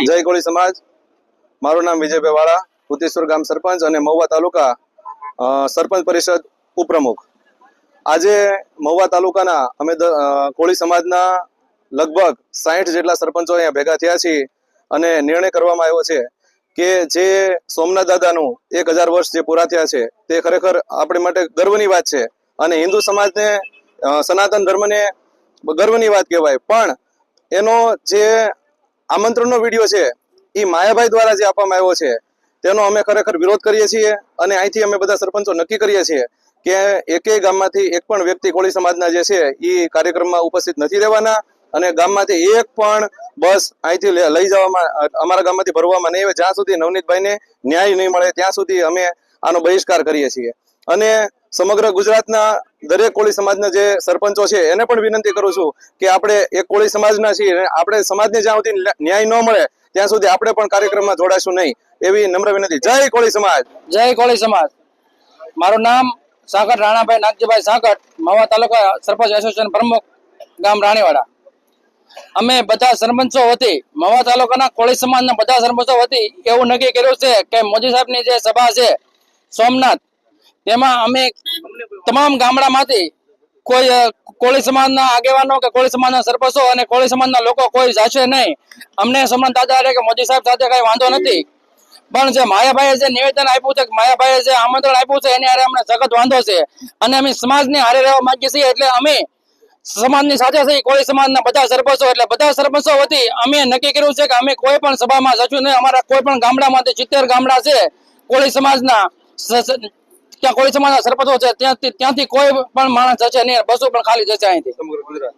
જય કોળી સમાજ। મારું નામ વિજયભાઈ વાળા, ઉત્તેશ્વર ગામ સરપંચ અને મહુવા તાલુકા સરપંચ પરિષદ ઉપપ્રમુખ। આજે મહુવા તાલુકાના અમે કોળી સમાજના લગભગ 60 જેટલા સરપંચો અહીંયા ભેગા થયા છીએ અને નિર્ણય કરવામાં આવ્યો છે કે જે સોમનાથ દાદાનું 1000 વર્ષ જે પૂરા થયા છે તે ખરેખર આપણી માટે ગર્વની વાત છે અને હિન્દુ સમાજને સનાતન ધર્મને ગર્વની વાત કહેવાય। પણ એનો જે આમંત્રણનો વિડીયો છે એ માયાભાઈ દ્વારા જે આપવામાં આવ્યો છે તેનો અમે ખરેખર વિરોધ કરીએ છીએ અને અહીંથી અમે બધા સરપંચો નક્કી કરીએ છીએ કે એકેય ગામમાંથી એક પણ વ્યક્તિ કોળી સમાજના જે છે એ કાર્યક્રમમાં ઉપસ્થિત નથી રહેવાના અને ગામમાંથી એક પણ બસ અહીંથી લઈ જવામાં અમારા ગામમાંથી ભરવામાં નહીં આવે જ્યાં સુધી નવનીતભાઈને ન્યાય નહીં મળે ત્યાં સુધી અમે આનો બહિષ્કાર કરીએ છીએ। અને સમગ્ર ગુજરાતના દરેક કોળી સમાજના જે સરપંચો છે એને પણ વિનંતી કરું છું કે આપણે એક કોળી સમાજના છીએ, આપણે સમાજને જ્યાં સુધી ન્યાય ન મળે ત્યાં સુધી આપણે પણ કાર્યક્રમમાં જોડાશું નહીં, એવી નમ્ર વિનંતી। જય કોળી સમાજ। જય કોળી સમાજ। મારું નામ સાગર રાણાભાઈ નાગજીભાઈ સાગર, મહુવા તાલુકા સરપંચ એસોસિએશન પ્રમુખ, ગામ રાણીવાડા। અમે બધા સરપંચો વતી મહુવા તાલુકાના કોળી સમાજના બધા સરપંચો વતી એવું નક્કી કર્યું છે કે મોદી સાહેબની જે સભા છે સોમનાથ, તેમાં અમે તમામ ગામડામાંથી કોઈ કોળી સમાજના આગેવાનો કે કોળી સમાજના સરપંચો અને કોળી સમાજના લોકો કોઈ જશે નહીં। અમને સોમનાથ દાદા કે મોદી સાહેબ સાથે કઈ વાંધો નથી, પણ જે માયાભાઈએ જે નિવેદન આપ્યું છે, માયાભાઈએ જે આમંત્રણ આપ્યું છે એની હારે અમને સખત વાંધો છે અને અમે સમાજની હારે રહેવા માંગીએ છીએ। એટલે અમે સમાજની સાથે થઈ કોળી સમાજના બધા સરપંચો, એટલે બધા સરપંચો વતી અમે નક્કી કર્યું છે કે અમે કોઈ પણ સભામાં જશું નહીં। અમારા કોઈ પણ ગામડામાંથી 70 ગામડા છે કોળી સમાજના, ત્યાં કોળી સમાજના સરપંચો છે ત્યાંથી કોઈ પણ માણસ જશે નહીં, બસો પણ ખાલી જશે અહીંથી સમગ્ર